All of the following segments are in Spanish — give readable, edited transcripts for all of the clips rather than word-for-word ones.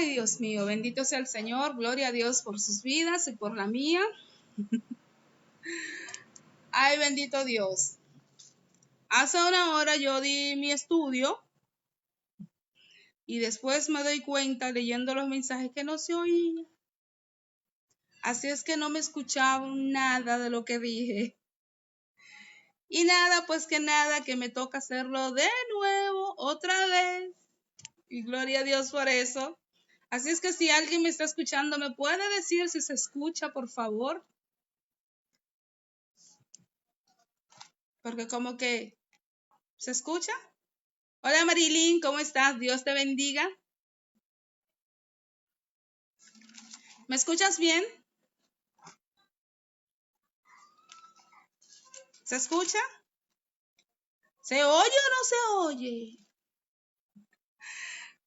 Ay, Dios mío, bendito sea el Señor, gloria a Dios por sus vidas y por la mía. Ay, bendito Dios. Hace una hora yo di mi estudio y después me doy cuenta leyendo los mensajes que no se oía. Así es que no me escuchaban nada de lo que dije. Y nada, pues que nada, que me toca hacerlo de nuevo, otra vez. Y gloria a Dios por eso. Así es que si alguien me está escuchando, ¿me puede decir si se escucha, por favor? Porque como que, ¿se escucha? Hola Marilyn, ¿cómo estás? Dios te bendiga. ¿Me escuchas bien? ¿Se escucha? ¿Se oye o no se oye?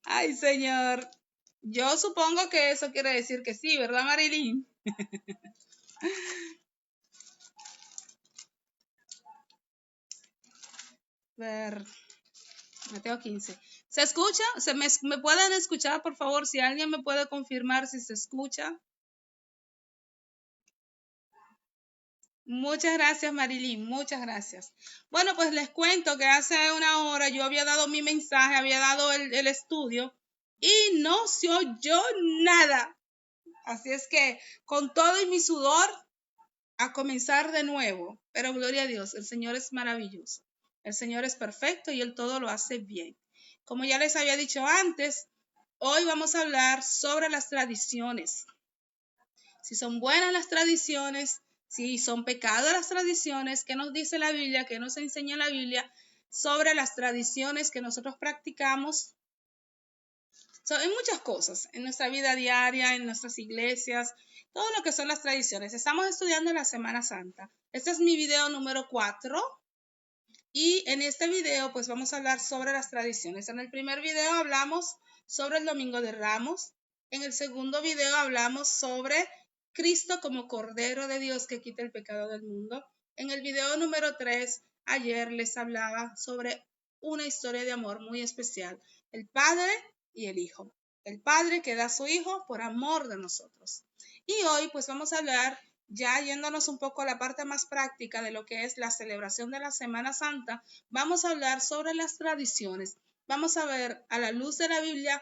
Ay, Señor. Yo supongo que eso quiere decir que sí, ¿verdad, Marilyn? Ver, Mateo 15. ¿Se escucha? ¿Me pueden escuchar, por favor? Si alguien me puede confirmar si se escucha. Muchas gracias, Marilyn, muchas gracias. Bueno, pues les cuento que hace una hora yo había dado mi mensaje, había dado el estudio y no se oyó nada. Así es que con todo y mi sudor, a comenzar de nuevo. Pero gloria a Dios, el Señor es maravilloso. El Señor es perfecto y Él todo lo hace bien. Como ya les había dicho antes, hoy vamos a hablar sobre las tradiciones. Si son buenas las tradiciones, si son pecados las tradiciones, ¿qué nos dice la Biblia? ¿Qué nos enseña la Biblia sobre las tradiciones que nosotros practicamos? En muchas cosas, en nuestra vida diaria, en nuestras iglesias, todo lo que son las tradiciones. Estamos estudiando la Semana Santa. Este es mi video número 4 y en este video pues vamos a hablar sobre las tradiciones. En el primer video hablamos sobre el Domingo de Ramos. En el segundo video hablamos sobre Cristo como Cordero de Dios que quita el pecado del mundo. En el video número 3, ayer les hablaba sobre una historia de amor muy especial. El Padre y el Hijo. El Padre que da a su Hijo por amor de nosotros. Y hoy pues vamos a hablar, ya yéndonos un poco a la parte más práctica de lo que es la celebración de la Semana Santa, vamos a hablar sobre las tradiciones. Vamos a ver a la luz de la Biblia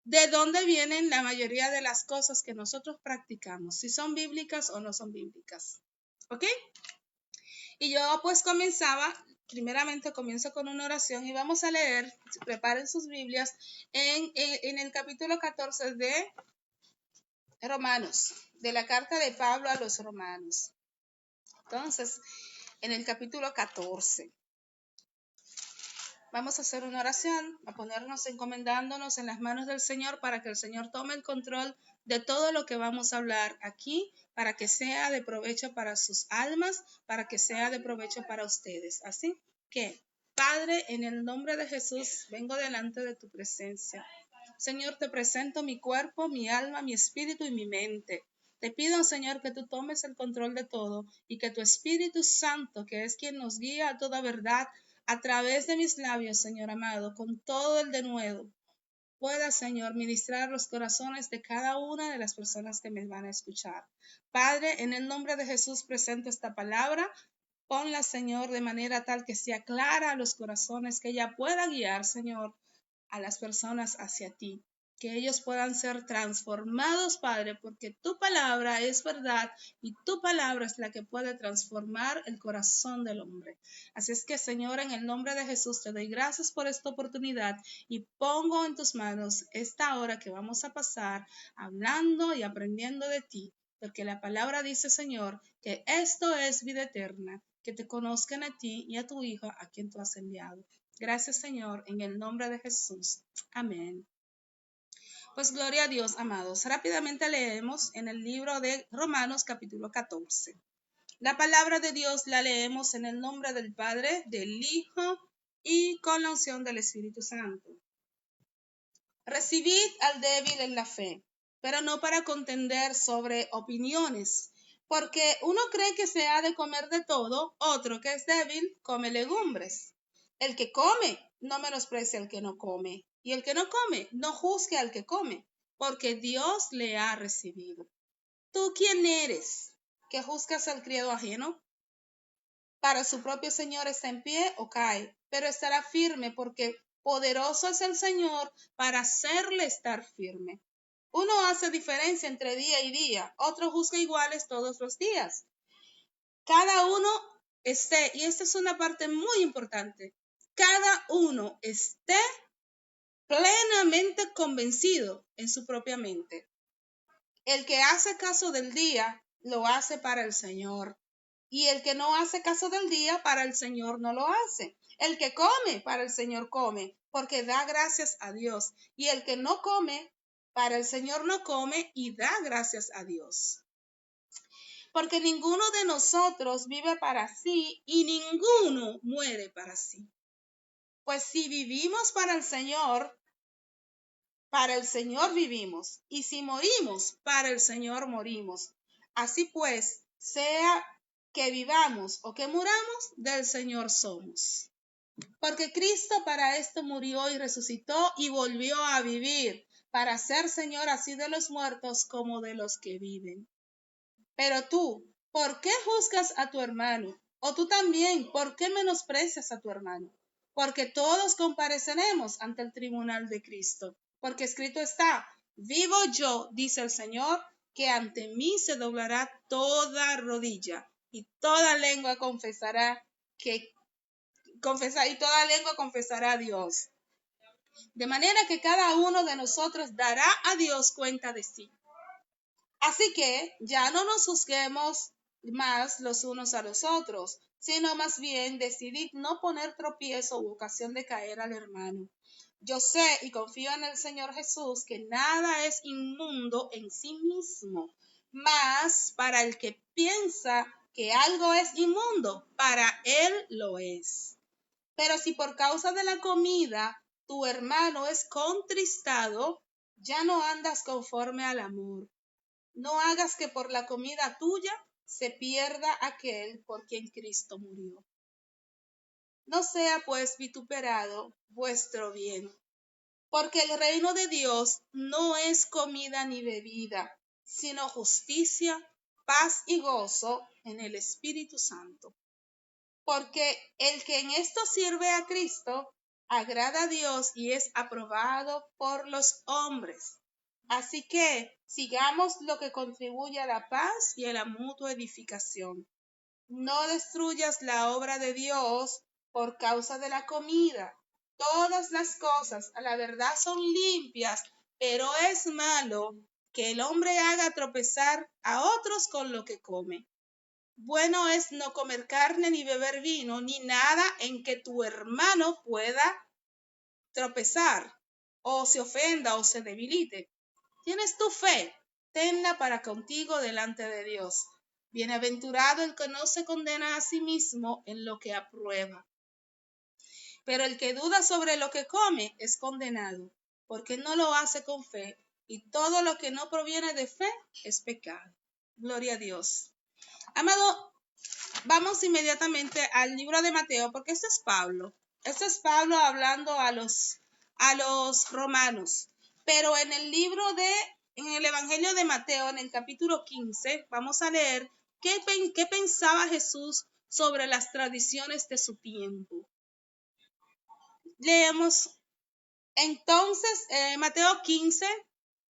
de dónde vienen la mayoría de las cosas que nosotros practicamos, si son bíblicas o no son bíblicas. ¿Ok? Y yo pues primeramente comienzo con una oración y vamos a leer, preparen sus Biblias, en el capítulo 14 de Romanos, de la carta de Pablo a los Romanos. Entonces, en el capítulo 14, vamos a hacer una oración, a ponernos encomendándonos en las manos del Señor para que el Señor tome el control de todo lo que vamos a hablar aquí, para que sea de provecho para sus almas, para que sea de provecho para ustedes. Así que, Padre, en el nombre de Jesús, vengo delante de tu presencia. Señor, te presento mi cuerpo, mi alma, mi espíritu y mi mente. Te pido, Señor, que tú tomes el control de todo y que tu Espíritu Santo, que es quien nos guía a toda verdad, a través de mis labios, Señor amado, con todo el denuedo, pueda, Señor, ministrar los corazones de cada una de las personas que me van a escuchar. Padre, en el nombre de Jesús presento esta palabra. Ponla, Señor, de manera tal que sea clara a los corazones, que ella pueda guiar, Señor, a las personas hacia ti, que ellos puedan ser transformados, Padre, porque tu palabra es verdad y tu palabra es la que puede transformar el corazón del hombre. Así es que, Señor, en el nombre de Jesús te doy gracias por esta oportunidad y pongo en tus manos esta hora que vamos a pasar hablando y aprendiendo de ti, porque la palabra dice, Señor, que esto es vida eterna, que te conozcan a ti y a tu Hijo a quien tú has enviado. Gracias, Señor, en el nombre de Jesús. Amén. Pues gloria a Dios, amados. Rápidamente leemos en el libro de Romanos capítulo 14. La palabra de Dios la leemos en el nombre del Padre, del Hijo y con la unción del Espíritu Santo. Recibid al débil en la fe, pero no para contender sobre opiniones, porque uno cree que se ha de comer de todo, otro que es débil come legumbres. El que come no menosprecia al que no come, y el que no come no juzgue al que come, porque Dios le ha recibido. ¿Tú quién eres que juzgas al criado ajeno? Para su propio Señor está en pie o cae, pero estará firme porque poderoso es el Señor para hacerle estar firme. Uno hace diferencia entre día y día, otro juzga iguales todos los días. Cada uno esté, y esta es una parte muy importante, cada uno esté plenamente convencido en su propia mente. El que hace caso del día, lo hace para el Señor. Y el que no hace caso del día, para el Señor no lo hace. El que come, para el Señor come, porque da gracias a Dios. Y el que no come, para el Señor no come y da gracias a Dios. Porque ninguno de nosotros vive para sí y ninguno muere para sí. Pues si vivimos para el Señor vivimos, y si morimos, para el Señor morimos. Así pues, sea que vivamos o que muramos, del Señor somos. Porque Cristo para esto murió y resucitó y volvió a vivir, para ser Señor así de los muertos como de los que viven. Pero tú, ¿por qué juzgas a tu hermano? O tú también, ¿por qué menosprecias a tu hermano? Porque todos compareceremos ante el tribunal de Cristo. Porque escrito está, vivo yo, dice el Señor, que ante mí se doblará toda rodilla y toda lengua confesará a Dios. De manera que cada uno de nosotros dará a Dios cuenta de sí. Así que ya no nos juzguemos más los unos a los otros, sino más bien decidid no poner tropiezo u ocasión de caer al hermano. Yo sé y confío en el Señor Jesús que nada es inmundo en sí mismo, mas para el que piensa que algo es inmundo, para él lo es. Pero si por causa de la comida tu hermano es contristado, ya no andas conforme al amor. No hagas que por la comida tuya se pierda aquel por quien Cristo murió. No sea pues vituperado vuestro bien, porque el reino de Dios no es comida ni bebida, sino justicia, paz y gozo en el Espíritu Santo. Porque el que en esto sirve a Cristo agrada a Dios y es aprobado por los hombres. Así que sigamos lo que contribuye a la paz y a la mutua edificación. No destruyas la obra de Dios por causa de la comida. Todas las cosas a la verdad son limpias, pero es malo que el hombre haga tropezar a otros con lo que come. Bueno es no comer carne ni beber vino, ni nada en que tu hermano pueda tropezar, o se ofenda o se debilite. ¿Tienes tu fe? Tenla para contigo delante de Dios. Bienaventurado el que no se condena a sí mismo en lo que aprueba. Pero el que duda sobre lo que come es condenado, porque no lo hace con fe, y todo lo que no proviene de fe es pecado. Gloria a Dios. Amado, vamos inmediatamente al libro de Mateo, porque este es Pablo. Este es Pablo hablando a los romanos. Pero en el Evangelio de Mateo, en el capítulo 15, vamos a leer qué pensaba Jesús sobre las tradiciones de su tiempo. Leemos entonces Mateo 15,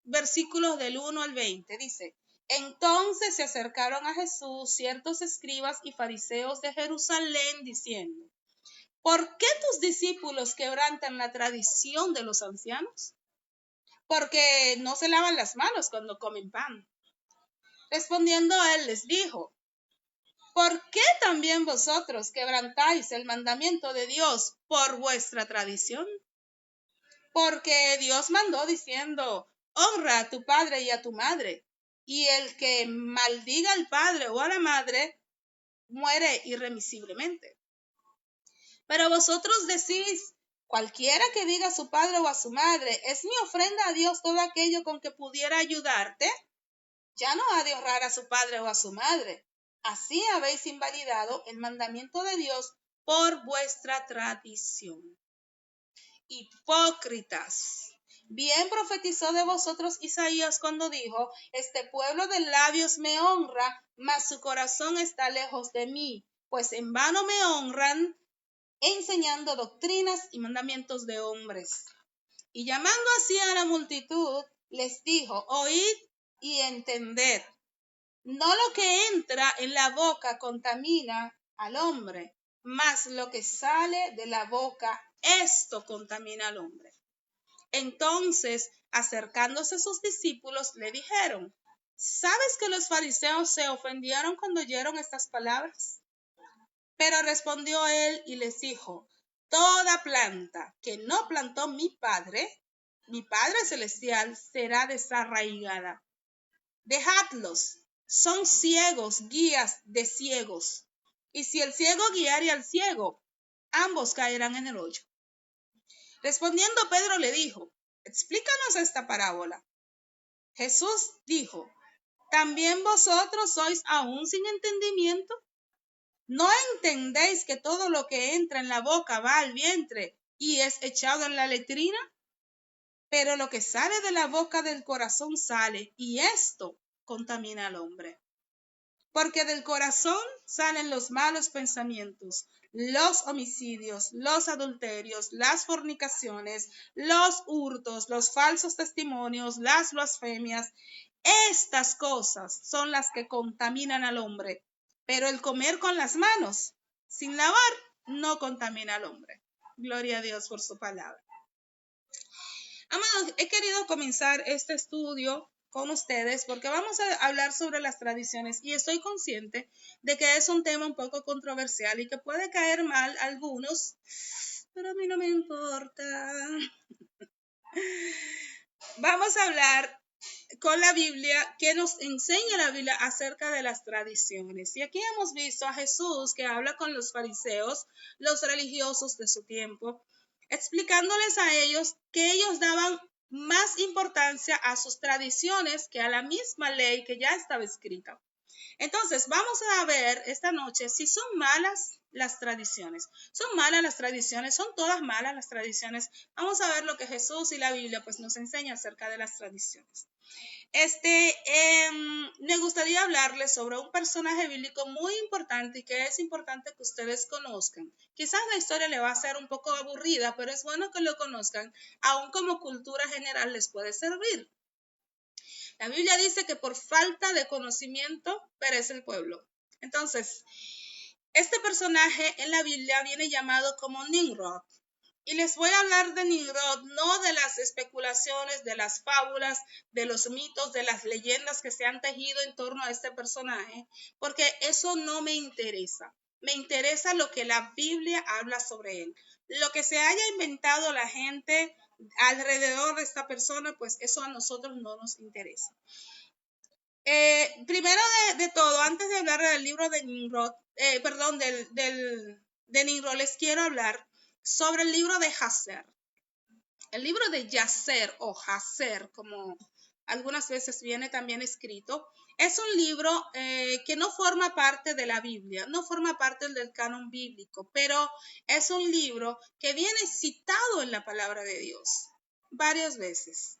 versículos del 1 al 20. Dice, entonces se acercaron a Jesús ciertos escribas y fariseos de Jerusalén diciendo, ¿por qué tus discípulos quebrantan la tradición de los ancianos? Porque no se lavan las manos cuando comen pan. Respondiendo él les dijo, ¿por qué también vosotros quebrantáis el mandamiento de Dios por vuestra tradición? Porque Dios mandó diciendo, honra a tu padre y a tu madre, y el que maldiga al padre o a la madre muere irremisiblemente. Pero vosotros decís, cualquiera que diga a su padre o a su madre, es mi ofrenda a Dios todo aquello con que pudiera ayudarte, ya no ha de honrar a su padre o a su madre. Así habéis invalidado el mandamiento de Dios por vuestra tradición. Hipócritas, Bien profetizó de vosotros Isaías cuando dijo: este pueblo de labios me honra, mas su corazón está lejos de mí, pues en vano me honran, enseñando doctrinas y mandamientos de hombres. Y llamando así a la multitud, les dijo: oíd y entended. No lo que entra en la boca contamina al hombre, mas lo que sale de la boca, esto contamina al hombre. Entonces, acercándose a sus discípulos, le dijeron: ¿sabes que los fariseos se ofendieron cuando oyeron estas palabras? Pero respondió él y les dijo: toda planta que no plantó mi Padre Celestial, será desarraigada. Dejadlos, son ciegos, guías de ciegos. Y si el ciego guiare al ciego, ambos caerán en el hoyo. Respondiendo Pedro le dijo: explícanos esta parábola. Jesús dijo: ¿también vosotros sois aún sin entendimiento? ¿No entendéis que todo lo que entra en la boca va al vientre y es echado en la letrina? Pero lo que sale de la boca del corazón sale, y esto contamina al hombre. Porque del corazón salen los malos pensamientos, los homicidios, los adulterios, las fornicaciones, los hurtos, los falsos testimonios, las blasfemias. Estas cosas son las que contaminan al hombre, pero el comer con las manos sin lavar no contamina al hombre. Gloria a Dios por su palabra. Amados, he querido comenzar este estudio con ustedes porque vamos a hablar sobre las tradiciones y estoy consciente de que es un tema un poco controversial y que puede caer mal a algunos, pero a mí no me importa. Vamos a hablar con la Biblia, que nos enseña la Biblia acerca de las tradiciones. Y aquí hemos visto a Jesús que habla con los fariseos, los religiosos de su tiempo, explicándoles a ellos que ellos daban más importancia a sus tradiciones que a la misma ley que ya estaba escrita. Entonces, vamos a ver esta noche si son malas las tradiciones. ¿Son malas las tradiciones? ¿Son todas malas las tradiciones? Vamos a ver lo que Jesús y la Biblia pues nos enseña acerca de las tradiciones. Me gustaría hablarles sobre un personaje bíblico muy importante y que es importante que ustedes conozcan. Quizás la historia le va a ser un poco aburrida, pero es bueno que lo conozcan, aún como cultura general les puede servir. La Biblia dice que por falta de conocimiento perece el pueblo. Entonces, este personaje en la Biblia viene llamado como Nimrod. Y les voy a hablar de Nimrod, no de las especulaciones, de las fábulas, de los mitos, de las leyendas que se han tejido en torno a este personaje, porque eso no me interesa. Me interesa lo que la Biblia habla sobre él. Lo que se haya inventado la gente alrededor de esta persona, pues eso a nosotros no nos interesa. Primero de todo, antes de hablar del libro de Nimrod, de Nimrod, les quiero hablar sobre el libro de Jasher. El libro de Jasher o Jasher, como algunas veces viene también escrito, es un libro que no forma parte de la Biblia, no forma parte del canon bíblico, pero es un libro que viene citado en la palabra de Dios varias veces.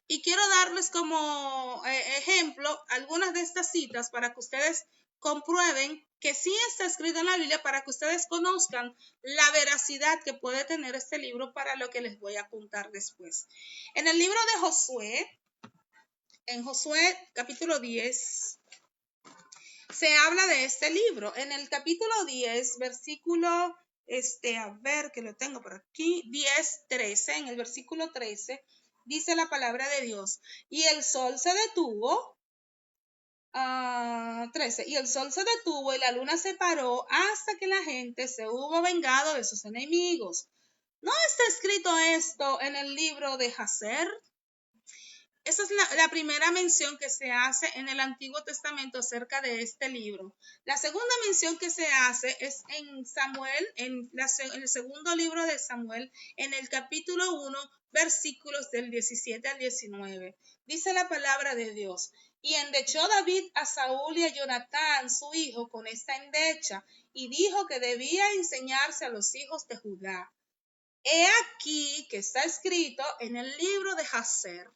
Y quiero darles como ejemplo algunas de estas citas para que ustedes comprueben que sí está escrito en la Biblia, para que ustedes conozcan la veracidad que puede tener este libro para lo que les voy a contar después. En el libro de Josué, en Josué capítulo 10, se habla de este libro. En el capítulo 10, versículo, a ver que lo tengo por aquí, 10:13, en el versículo 13, dice la palabra de Dios: y el sol se detuvo, 13, y el sol se detuvo y la luna se paró hasta que la gente se hubo vengado de sus enemigos. ¿No está escrito esto en el libro de Jasher? Esa es la primera mención que se hace en el Antiguo Testamento acerca de este libro. La segunda mención que se hace es en Samuel, en el segundo libro de Samuel, en el capítulo 1, versículos del 17 al 19. Dice la palabra de Dios: y endechó David a Saúl y a Jonatán, su hijo, con esta endecha, y dijo que debía enseñarse a los hijos de Judá. he aquí que está escrito en el libro de Jasher.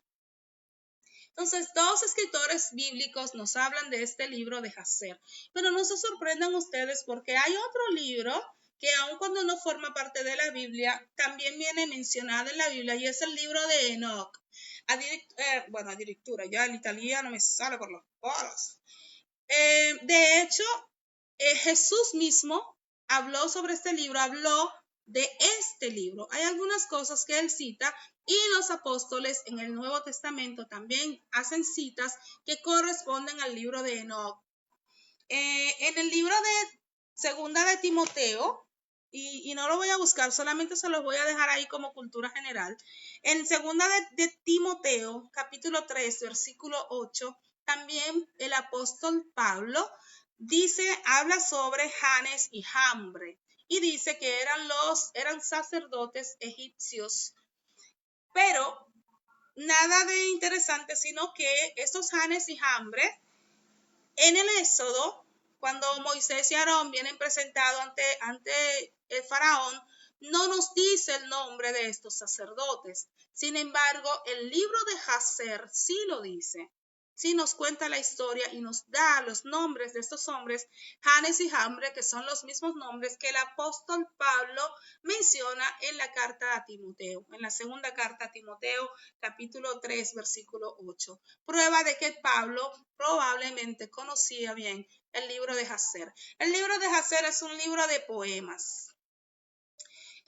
Entonces, dos escritores bíblicos nos hablan de este libro de Jasher, pero no se sorprendan ustedes porque hay otro libro que aun cuando no forma parte de la Biblia, también viene mencionado en la Biblia y es el libro de Enoch. Addirittura, ya el italiano me sale por los poros. De hecho, Jesús mismo habló sobre este libro, habló de este libro. Hay algunas cosas que él cita y los apóstoles en el Nuevo Testamento también hacen citas que corresponden al libro de Enoch. En el libro de Segunda de Timoteo, y no lo voy a buscar, solamente se los voy a dejar ahí como cultura general. En Segunda de Timoteo, capítulo 3, versículo 8, también el apóstol Pablo habla sobre Janes y Jambre, y dice que eran sacerdotes egipcios, pero nada de interesante, sino que estos Janes y Jambre, en el Éxodo, cuando Moisés y Aarón vienen presentados ante el faraón, no nos dice el nombre de estos sacerdotes. Sin embargo, el libro de Jasher sí lo dice. Sí nos cuenta la historia y nos da los nombres de estos hombres, Janes y Jambre, que son los mismos nombres que el apóstol Pablo menciona en la carta a Timoteo, en la segunda carta a Timoteo, capítulo 3, versículo 8. Prueba de que Pablo probablemente conocía bien el libro de Jasher. El libro de Jasher es un libro de poemas.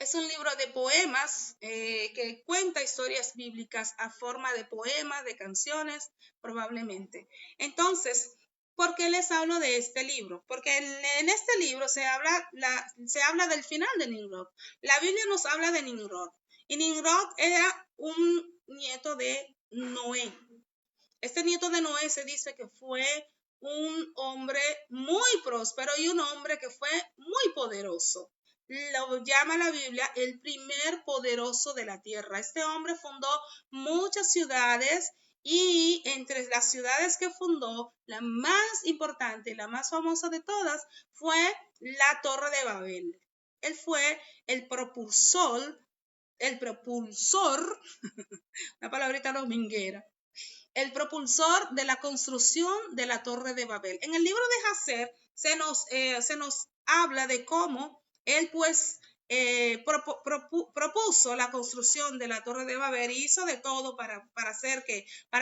Es un libro de poemas que cuenta historias bíblicas a forma de poemas, de canciones, probablemente. Entonces, ¿por qué les hablo de este libro? Porque en este libro se habla del final de Nimrod. La Biblia nos habla de Nimrod. Y Nimrod era un nieto de Noé. Este nieto de Noé se dice que fue un hombre muy próspero y un hombre que fue muy poderoso. Lo llama la Biblia el primer poderoso de la tierra. Este hombre fundó muchas ciudades y entre las ciudades que fundó, la más importante y la más famosa de todas fue la Torre de Babel. Él fue el propulsor, una palabrita dominguera, el propulsor de la construcción de la Torre de Babel. En el libro de Jasher se nos habla de cómo él pues propuso la construcción de la Torre de Babel y hizo de todo para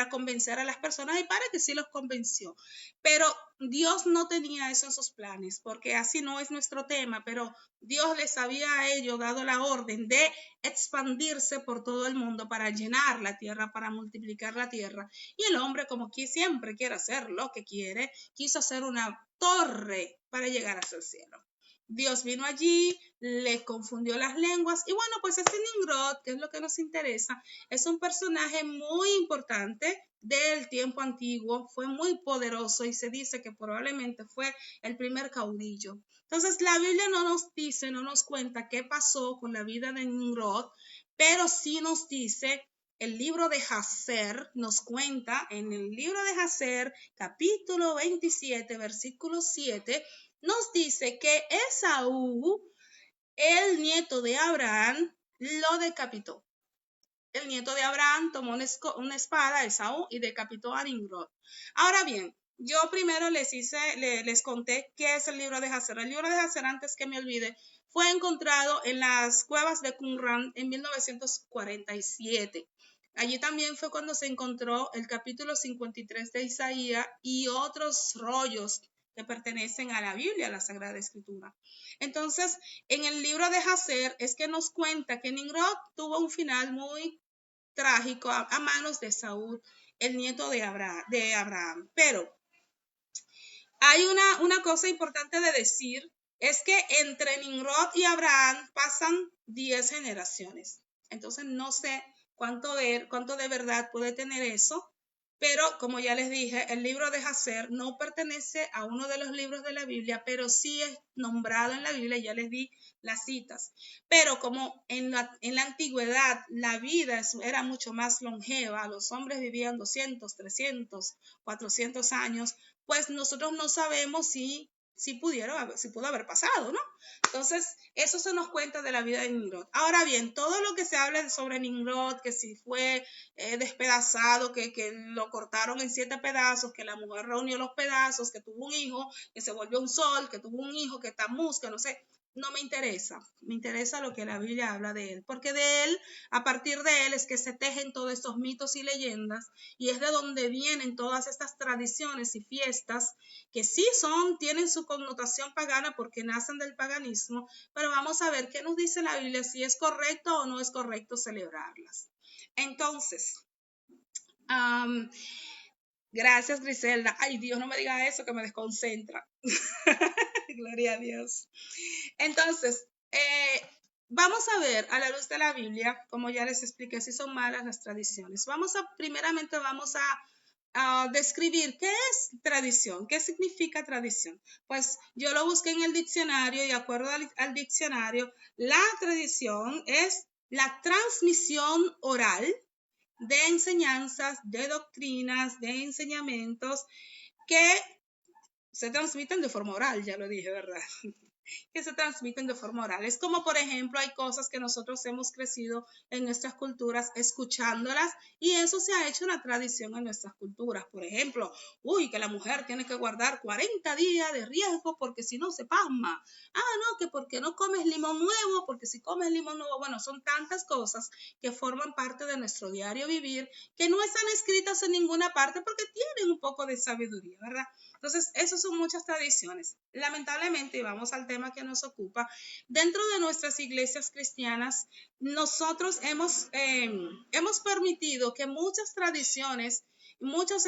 convencer a las personas y para que sí los convenció. Pero Dios no tenía eso en sus planes, porque así no es nuestro tema, pero Dios les había a ellos dado la orden de expandirse por todo el mundo para llenar la tierra, para multiplicar la tierra. Y el hombre, como que siempre quiere hacer lo que quiere, quiso hacer una torre para llegar hasta el cielo. Dios vino allí, le confundió las lenguas y bueno, pues este Nimrod, que es lo que nos interesa, es un personaje muy importante del tiempo antiguo, fue muy poderoso y se dice que probablemente fue el primer caudillo. Entonces la Biblia no nos dice, no nos cuenta qué pasó con la vida de Nimrod, pero sí nos dice el libro de Jasher, nos cuenta en el libro de Jasher, capítulo 27, versículo 7, nos dice que Esaú, el nieto de Abraham, lo decapitó. El nieto de Abraham tomó una espada, Esaú, y decapitó a Nimrod. Ahora bien, yo primero les conté qué es el libro de Jasher. El libro de Jasher, antes que me olvide, fue encontrado en las cuevas de Qumran en 1947. Allí también fue cuando se encontró el capítulo 53 de Isaías y otros rollos que pertenecen a la Biblia, a la Sagrada Escritura. Entonces, en el libro de Jasher es que nos cuenta que Nimrod tuvo un final muy trágico a manos de Saúl, el nieto de Abraham. Pero hay una cosa importante de decir, es que entre Nimrod y Abraham pasan 10 generaciones. Entonces no sé cuánto de verdad puede tener eso, pero como ya les dije, el libro de Jasher no pertenece a uno de los libros de la Biblia, pero sí es nombrado en la Biblia, ya les di las citas. Pero como en la antigüedad la vida era mucho más longeva, los hombres vivían 200, 300, 400 años, pues nosotros no sabemos si sí pudo haber pasado, ¿no? Entonces, eso se nos cuenta de la vida de Nimrod. Ahora bien, todo lo que se habla sobre Nimrod, que si fue despedazado, que lo cortaron en 7 pedazos, que la mujer reunió los pedazos, que tuvo un hijo, que se volvió un sol, que tuvo un hijo, que Tamuz, que no sé, no me interesa. Me interesa lo que la Biblia habla de él, porque de él, a partir de él, es que se tejen todos estos mitos y leyendas, y es de donde vienen todas estas tradiciones y fiestas que sí tienen su connotación pagana porque nacen del paganismo, pero vamos a ver qué nos dice la Biblia, si es correcto o no es correcto celebrarlas. Entonces, gracias, Griselda. Ay, Dios, no me diga eso, que me desconcentra. Gloria a Dios. Entonces, vamos a ver a la luz de la Biblia, como ya les expliqué, si son malas las tradiciones. Primeramente vamos a describir qué es tradición, qué significa tradición. Pues yo lo busqué en el diccionario y de acuerdo al diccionario, la tradición es la transmisión oral de enseñanzas, de doctrinas, de enseñamientos que se transmiten de forma oral, ya lo dije, ¿verdad? Que se transmiten de forma oral. Es como, por ejemplo, hay cosas que nosotros hemos crecido en nuestras culturas escuchándolas y eso se ha hecho una tradición en nuestras culturas. Por ejemplo, que la mujer tiene que guardar 40 días de riesgo porque si no se pasma. No, que porque no comes limón nuevo, porque si comes limón nuevo, bueno, son tantas cosas que forman parte de nuestro diario vivir que no están escritas en ninguna parte porque tienen un poco de sabiduría, ¿verdad? Entonces, esas son muchas tradiciones. Lamentablemente, y vamos al tema que nos ocupa, dentro de nuestras iglesias cristianas, nosotros hemos permitido que muchas tradiciones, muchas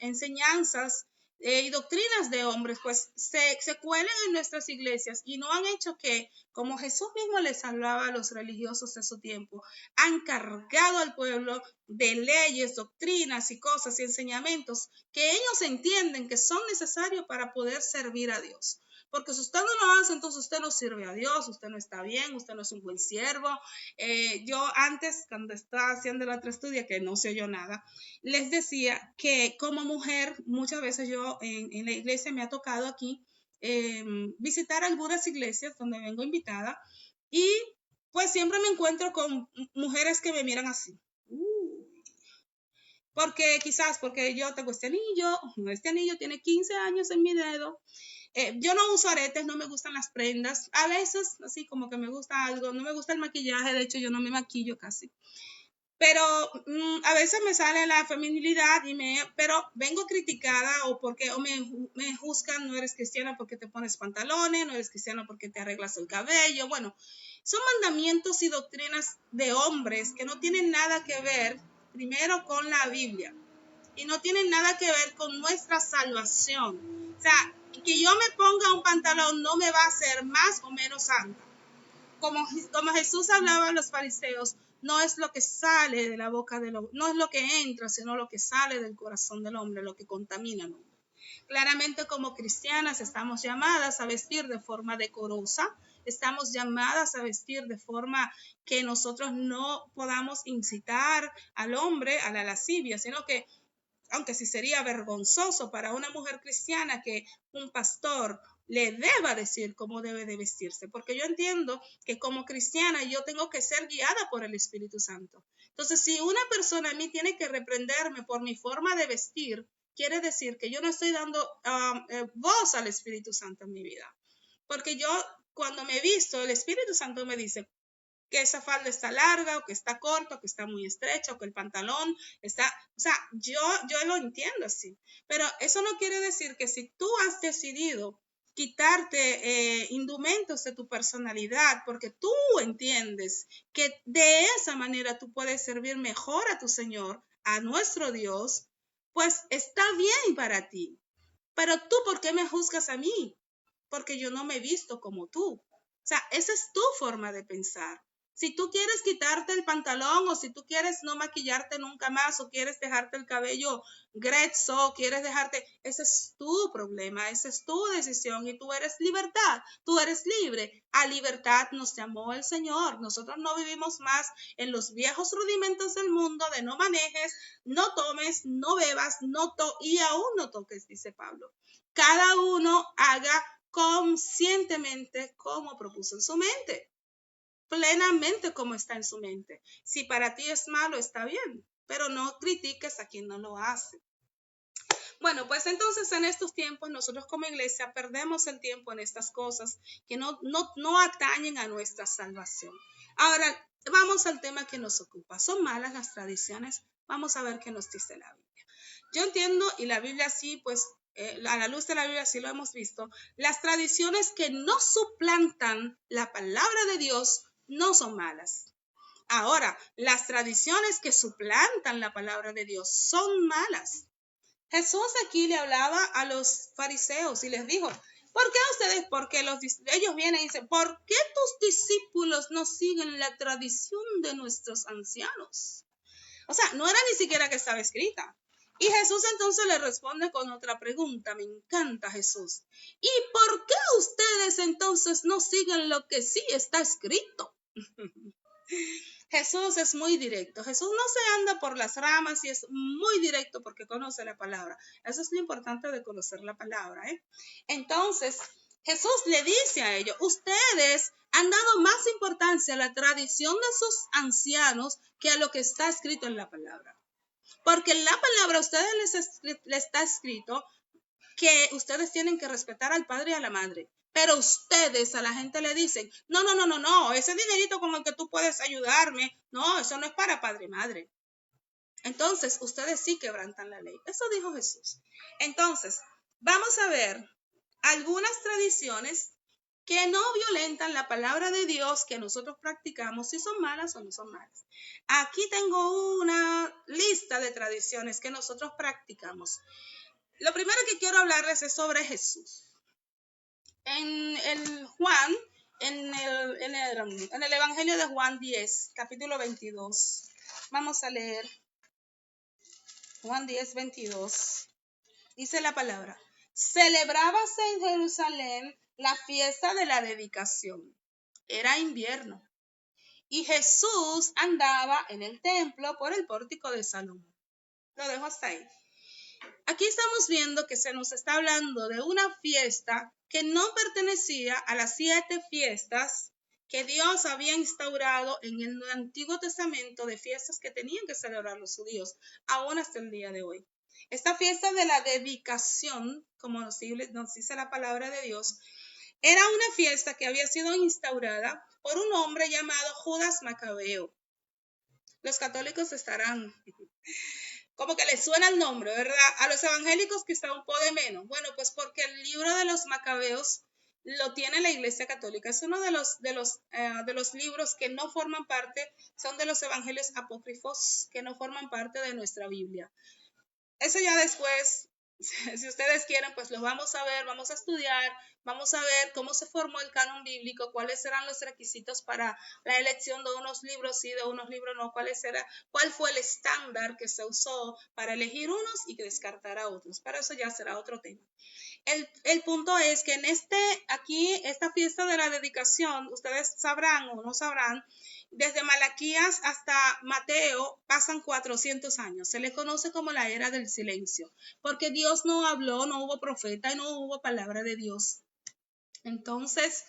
enseñanzas y doctrinas de hombres, pues se cuelen en nuestras iglesias y no han hecho que, como Jesús mismo les hablaba a los religiosos de su tiempo, han cargado al pueblo de leyes, doctrinas y cosas y enseñamientos que ellos entienden que son necesarios para poder servir a Dios. Porque si usted no lo hace, entonces usted no sirve a Dios, usted no está bien, usted no es un buen siervo. Yo antes, cuando estaba haciendo la otra estudia, que no se oyó nada, les decía que como mujer, muchas veces yo en la iglesia me ha tocado aquí visitar algunas iglesias donde vengo invitada y pues siempre me encuentro con mujeres que me miran así. Porque yo tengo este anillo tiene 15 años en mi dedo. Yo no uso aretes, no me gustan las prendas. A veces, así como que me gusta algo, no me gusta el maquillaje, de hecho yo no me maquillo casi. Pero a veces me sale la feminilidad pero vengo criticada o me juzgan, no eres cristiana porque te pones pantalones, no eres cristiana porque te arreglas el cabello. Bueno, son mandamientos y doctrinas de hombres que no tienen nada que ver primero con la Biblia y no tienen nada que ver con nuestra salvación. O sea, que yo me ponga un pantalón no me va a hacer más o menos santa. Como Jesús hablaba a los fariseos, no es lo que sale de la boca del hombre, no es lo que entra, sino lo que sale del corazón del hombre, lo que contamina al hombre. Claramente como cristianas estamos llamadas a vestir de forma decorosa, estamos llamadas a vestir de forma que nosotros no podamos incitar al hombre a la lascivia, sino que aunque sí sería vergonzoso para una mujer cristiana que un pastor le deba decir cómo debe de vestirse, porque yo entiendo que como cristiana yo tengo que ser guiada por el Espíritu Santo. Entonces, si una persona a mí tiene que reprenderme por mi forma de vestir, quiere decir que yo no estoy dando voz al Espíritu Santo en mi vida. Porque yo, cuando me he visto, el Espíritu Santo me dice, que esa falda está larga o que está corta o que está muy estrecha o que el pantalón está, o sea, yo lo entiendo así, pero eso no quiere decir que si tú has decidido quitarte indumentos de tu personalidad porque tú entiendes que de esa manera tú puedes servir mejor a tu Señor, a nuestro Dios, pues está bien para ti. Pero tú, ¿por qué me juzgas a mí? Porque yo no me he visto como tú. O sea, esa es tu forma de pensar. Si tú quieres quitarte el pantalón o si tú quieres no maquillarte nunca más o quieres dejarte el cabello grezzo, quieres dejarte, ese es tu problema, esa es tu decisión y tú eres libertad, tú eres libre. A libertad nos llamó el Señor. Nosotros no vivimos más en los viejos rudimentos del mundo de no manejes, no tomes, no bebas, y aún no toques, dice Pablo. Cada uno haga conscientemente como propuso en su mente, plenamente como está en su mente. Si para ti es malo, está bien, pero no critiques a quien no lo hace. Bueno, pues entonces en estos tiempos nosotros como iglesia perdemos el tiempo en estas cosas que no atañen a nuestra salvación. Ahora, vamos al tema que nos ocupa. ¿Son malas las tradiciones? Vamos a ver qué nos dice la Biblia. Yo entiendo, y la Biblia sí, pues a la luz de la Biblia sí lo hemos visto, las tradiciones que no suplantan la palabra de Dios no son malas. Ahora, las tradiciones que suplantan la palabra de Dios son malas. Jesús aquí le hablaba a los fariseos y les dijo, ¿por qué ustedes? Porque ellos vienen y dicen, ¿por qué tus discípulos no siguen la tradición de nuestros ancianos? O sea, no era ni siquiera que estaba escrita. Y Jesús entonces le responde con otra pregunta. Me encanta Jesús. ¿Y por qué ustedes entonces no siguen lo que sí está escrito? Jesús es muy directo. Jesús no se anda por las ramas y es muy directo porque conoce la palabra. Eso es lo importante de conocer la palabra. Entonces, Jesús le dice a ellos, ustedes han dado más importancia a la tradición de sus ancianos que a lo que está escrito en la palabra. Porque en la palabra a ustedes les está escrito que ustedes tienen que respetar al padre y a la madre. Pero ustedes a la gente le dicen, no, ese dinerito con el que tú puedes ayudarme, no, eso no es para padre y madre. Entonces, ustedes sí quebrantan la ley. Eso dijo Jesús. Entonces, vamos a ver algunas tradiciones que no violentan la palabra de Dios que nosotros practicamos, si son malas o no son malas. Aquí tengo una lista de tradiciones que nosotros practicamos. Lo primero que quiero hablarles es sobre Jesús. En el Evangelio de Juan 10, capítulo 22, vamos a leer Juan 10, 22. Dice la palabra, celebrábase en Jerusalén la fiesta de la dedicación. Era invierno y Jesús andaba en el templo por el pórtico de Salomón. Lo dejo hasta ahí. Aquí estamos viendo que se nos está hablando de una fiesta que no pertenecía a las 7 fiestas que Dios había instaurado en el Antiguo Testamento de fiestas que tenían que celebrar los judíos, aún hasta el día de hoy. Esta fiesta de la dedicación, como nos dice la palabra de Dios, era una fiesta que había sido instaurada por un hombre llamado Judas Macabeo. Los católicos estarán como que les suena el nombre, ¿verdad? A los evangélicos quizá un poco de menos. Bueno, pues porque el libro de los Macabeos lo tiene la Iglesia Católica. Es uno de los libros que no forman parte, son de los evangelios apócrifos que no forman parte de nuestra Biblia. Eso ya después, si ustedes quieren, pues lo vamos a ver, vamos a estudiar, vamos a ver cómo se formó el canon bíblico, cuáles eran los requisitos para la elección de unos libros sí, de unos libros no, cuál fue el estándar que se usó para elegir unos y descartar a otros. Para eso ya será otro tema. El punto es que esta fiesta de la dedicación, ustedes sabrán o no sabrán, desde Malaquías hasta Mateo pasan 400 años. Se le conoce como la era del silencio, porque Dios no habló, no hubo profeta y no hubo palabra de Dios. Entonces,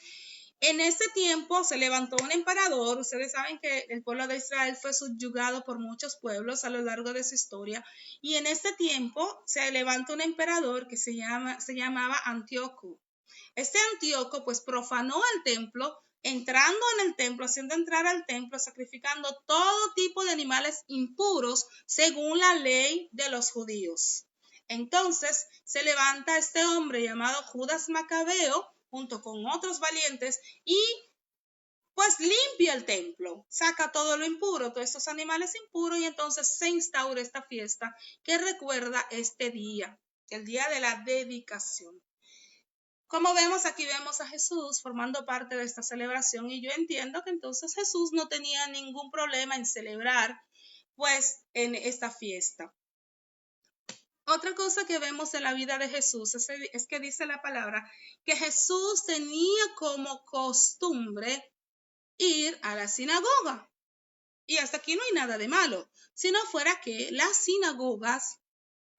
en ese tiempo se levantó un emperador. Ustedes saben que el pueblo de Israel fue subyugado por muchos pueblos a lo largo de su historia. Y en ese tiempo se levantó un emperador que se llamaba Antíoco. Este Antíoco pues profanó el templo, entrando en el templo, haciendo entrar al templo, sacrificando todo tipo de animales impuros según la ley de los judíos. Entonces se levanta este hombre llamado Judas Macabeo, junto con otros valientes, y pues limpia el templo, saca todo lo impuro, todos estos animales impuros, y entonces se instaura esta fiesta que recuerda este día, el día de la dedicación. Como vemos, aquí vemos a Jesús formando parte de esta celebración y yo entiendo que entonces Jesús no tenía ningún problema en celebrar pues en esta fiesta. Otra cosa que vemos en la vida de Jesús es que dice la palabra que Jesús tenía como costumbre ir a la sinagoga. Y hasta aquí no hay nada de malo, si no fuera que las sinagogas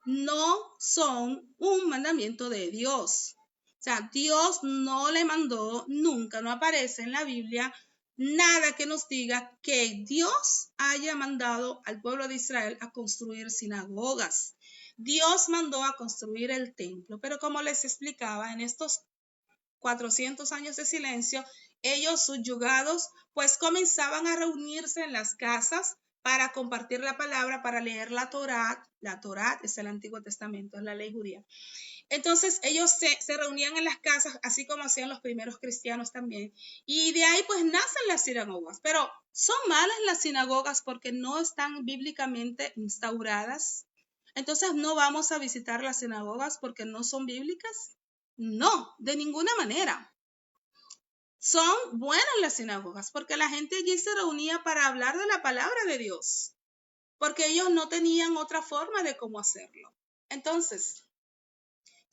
no son un mandamiento de Dios. O sea, Dios no le mandó, nunca, no aparece en la Biblia nada que nos diga que Dios haya mandado al pueblo de Israel a construir sinagogas. Dios mandó a construir el templo, pero como les explicaba, en estos 400 años de silencio, ellos subyugados, pues comenzaban a reunirse en las casas para compartir la palabra, para leer la Torá. La Torá es el Antiguo Testamento, es la ley judía. Entonces ellos se reunían en las casas, así como hacían los primeros cristianos también. Y de ahí pues nacen las sinagogas. Pero son malas las sinagogas porque no están bíblicamente instauradas. Entonces no vamos a visitar las sinagogas porque no son bíblicas. No, de ninguna manera. Son buenas las sinagogas porque la gente allí se reunía para hablar de la palabra de Dios, porque ellos no tenían otra forma de cómo hacerlo. Entonces,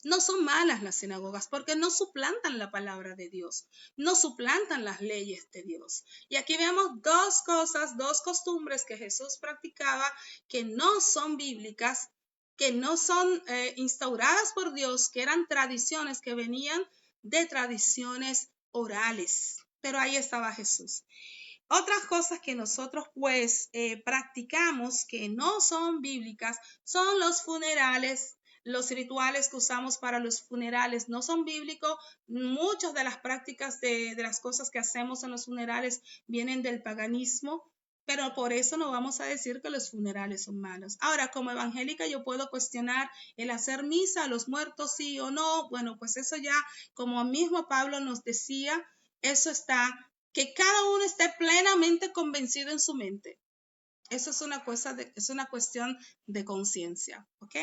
no son malas las sinagogas porque no suplantan la palabra de Dios, no suplantan las leyes de Dios. Y aquí vemos dos cosas, dos costumbres que Jesús practicaba que no son bíblicas, que no son instauradas por Dios, que eran tradiciones que venían de tradiciones orales. Pero ahí estaba Jesús. Otras cosas que nosotros pues practicamos que no son bíblicas son los funerales. Los rituales que usamos para los funerales no son bíblicos. Muchas de las prácticas de las cosas que hacemos en los funerales vienen del paganismo, pero por eso no vamos a decir que los funerales son malos. Ahora, como evangélica, yo puedo cuestionar el hacer misa a los muertos, sí o no. Bueno, pues eso ya, como mismo Pablo nos decía, eso está, que cada uno esté plenamente convencido en su mente. Eso es una cuestión de conciencia, ¿ok?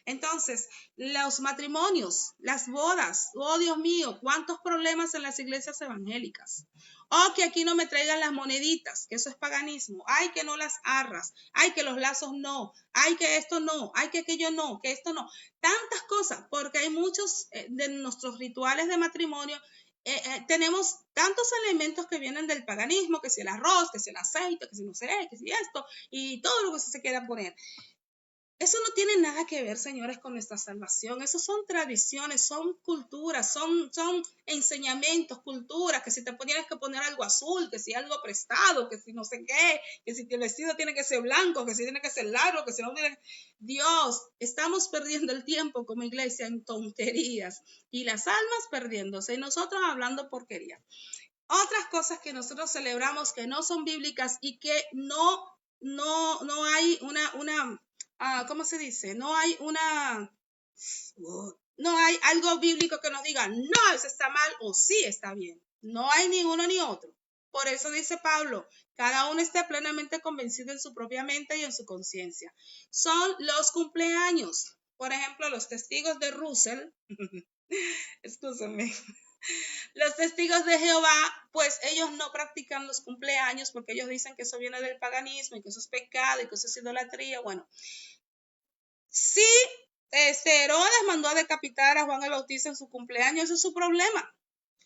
Entonces, los matrimonios, las bodas, oh Dios mío, cuántos problemas en las iglesias evangélicas. Oh, que aquí no me traigan las moneditas, que eso es paganismo. Ay, que no las arras. Ay, que los lazos no. Ay, que esto no. Ay, que aquello no. Que esto no. Tantas cosas, porque hay muchos de nuestros rituales de matrimonio tenemos tantos elementos que vienen del paganismo, que si el arroz, que si el aceite, que si no sé, que si esto, y todo lo que se quiera poner. Eso no tiene nada que ver, señores, con nuestra salvación. Eso son tradiciones, son culturas, son enseñamientos, culturas, que si te tienes que poner algo azul, que si algo prestado, que si no sé qué, que si el vestido tiene que ser blanco, que si tiene que ser largo, que si no tiene... Dios, estamos perdiendo el tiempo como iglesia en tonterías y las almas perdiéndose y nosotros hablando porquería. Otras cosas que nosotros celebramos que no son bíblicas y que no hay una ¿cómo se dice? No hay algo bíblico que nos diga, no, eso está mal o sí está bien. No hay ni uno ni otro. Por eso dice Pablo, cada uno esté plenamente convencido en su propia mente y en su conciencia. Son los cumpleaños. Por ejemplo, los testigos de Russell, escúchame, los testigos de Jehová, pues ellos no practican los cumpleaños porque ellos dicen que eso viene del paganismo y que eso es pecado y que eso es idolatría. Bueno, si Herodes mandó a decapitar a Juan el Bautista en su cumpleaños, eso es su problema.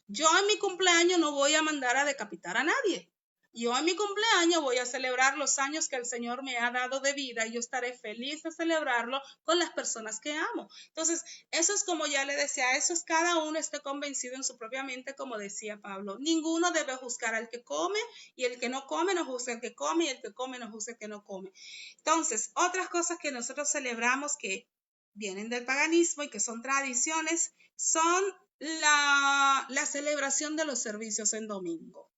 Yo en mi cumpleaños no voy a mandar a decapitar a nadie. Yo en mi cumpleaños voy a celebrar los años que el Señor me ha dado de vida y yo estaré feliz de celebrarlo con las personas que amo. Entonces, eso es como ya le decía, eso es cada uno esté convencido en su propia mente, como decía Pablo. Ninguno debe juzgar al que come y el que no come no juzga al que come y el que come no juzga al que no come. Entonces, otras cosas que nosotros celebramos que vienen del paganismo y que son tradiciones son la celebración de los servicios en domingo.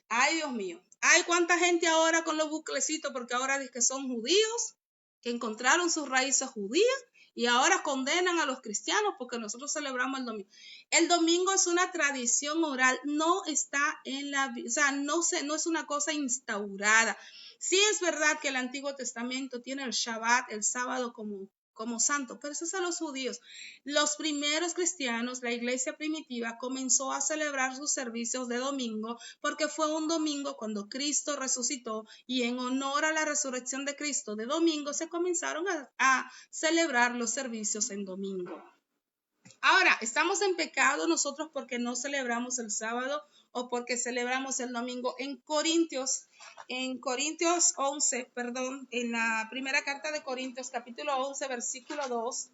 Ay, Dios mío. Hay cuánta gente ahora con los buclecitos, porque ahora dicen que son judíos, que encontraron sus raíces judías y ahora condenan a los cristianos porque nosotros celebramos el domingo. El domingo es una tradición oral, no está en la, o sea, no es una cosa instaurada. Sí es verdad que el Antiguo Testamento tiene el Shabbat, el sábado, como como santo, pero eso es a los judíos. Los primeros cristianos, la iglesia primitiva, comenzó a celebrar sus servicios de domingo porque fue un domingo cuando Cristo resucitó y en honor a la resurrección de Cristo de domingo se comenzaron a celebrar los servicios en domingo. Ahora, ¿estamos en pecado nosotros porque no celebramos el sábado o porque celebramos el domingo? En Corintios 11, en la primera carta de Corintios, capítulo 11, versículo 2,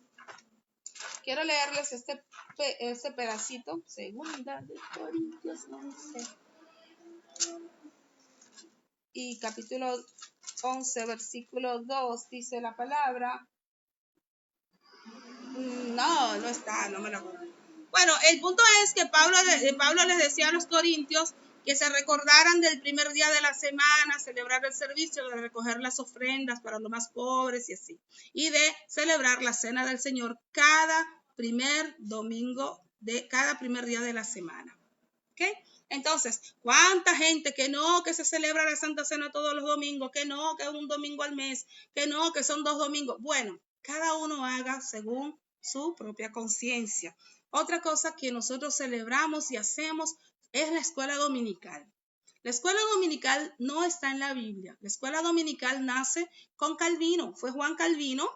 quiero leerles este pedacito. Segunda de Corintios 11 y capítulo 11, versículo 2, dice la palabra. No está, no me lo acuerdo. Bueno, el punto es que Pablo les decía a los corintios que se recordaran del primer día de la semana, celebrar el servicio, de recoger las ofrendas para los más pobres y así, y de celebrar la cena del Señor cada primer domingo de cada primer día de la semana. ¿Ok? Entonces, ¿cuánta gente que no, que se celebra la Santa Cena todos los domingos, que no, que es un domingo al mes, que no, que son 2 domingos? Bueno, cada uno haga según su propia conciencia. Otra cosa que nosotros celebramos y hacemos es la escuela dominical. La escuela dominical no está en la Biblia. La escuela dominical nace con Calvino. Fue Juan Calvino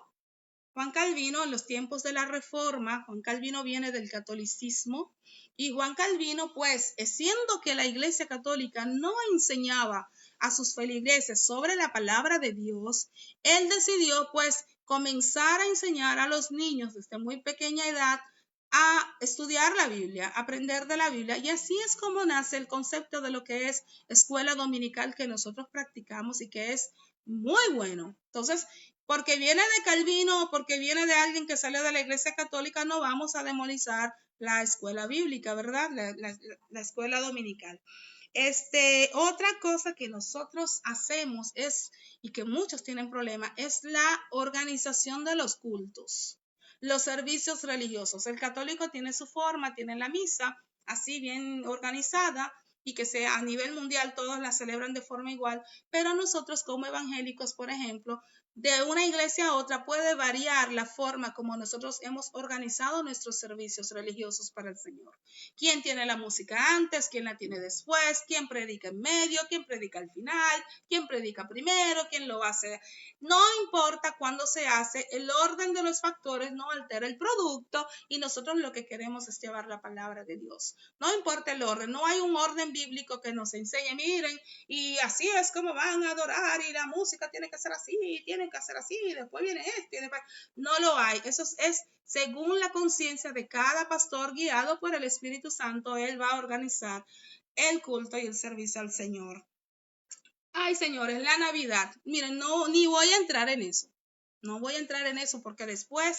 en los tiempos de la Reforma. Juan Calvino viene del catolicismo y Juan Calvino, pues, siendo que la Iglesia Católica no enseñaba a sus feligreses sobre la palabra de Dios, él decidió, pues, comenzar a enseñar a los niños desde muy pequeña edad a estudiar la Biblia, aprender de la Biblia, y así es como nace el concepto de lo que es escuela dominical que nosotros practicamos y que es muy bueno. Entonces, porque viene de Calvino o porque viene de alguien que salió de la Iglesia Católica, no vamos a demonizar la escuela bíblica, ¿verdad? La escuela dominical. Otra cosa que nosotros hacemos es, y que muchos tienen problema, es la organización de los cultos, los servicios religiosos. El católico tiene su forma, tiene la misa así bien organizada, y que sea a nivel mundial todos la celebran de forma igual, pero nosotros como evangélicos, por ejemplo, de una iglesia a otra puede variar la forma como nosotros hemos organizado nuestros servicios religiosos para el Señor. ¿Quién tiene la música antes? ¿Quién la tiene después? ¿Quién predica en medio? ¿Quién predica al final? ¿Quién predica primero? ¿Quién lo hace? No importa cuándo se hace, el orden de los factores no altera el producto y nosotros lo que queremos es llevar la palabra de Dios. No importa el orden, no hay un orden bíblico que nos enseñe, miren, y así es como van a adorar y la música tiene que ser así, tienen que hacer así, y después viene esto, y después... No lo hay. Eso es según la conciencia de cada pastor guiado por el Espíritu Santo. Él va a organizar el culto y el servicio al Señor. Ay, señores, la Navidad. Miren, no, ni voy a entrar en eso. No voy a entrar en eso porque después,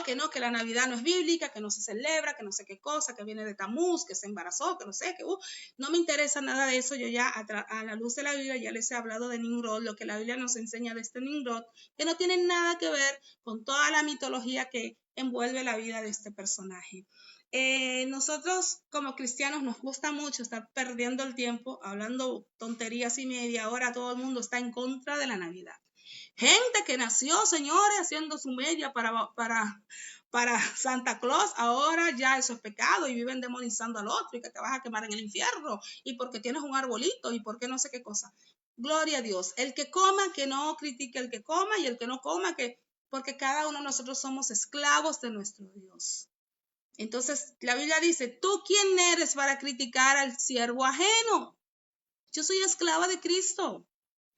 que no, que la Navidad no es bíblica, que no se celebra, que no sé qué cosa, que viene de Tamuz, que se embarazó, que no sé, que no me interesa nada de eso. Yo ya a la luz de la Biblia ya les he hablado de Nimrod, lo que la Biblia nos enseña de este Nimrod, que no tiene nada que ver con toda la mitología que envuelve la vida de este personaje. Nosotros como cristianos nos gusta mucho estar perdiendo el tiempo hablando tonterías y media hora. Todo el mundo está en contra de la Navidad. Gente que nació, señores, haciendo su media para Santa Claus, ahora ya eso es pecado y viven demonizando al otro y que te vas a quemar en el infierno y porque tienes un arbolito y porque no sé qué cosa. Gloria a Dios. El que coma, que no critique el que coma, y el que no coma, porque cada uno de nosotros somos esclavos de nuestro Dios. Entonces, la Biblia dice, ¿tú quién eres para criticar al siervo ajeno? Yo soy esclava de Cristo.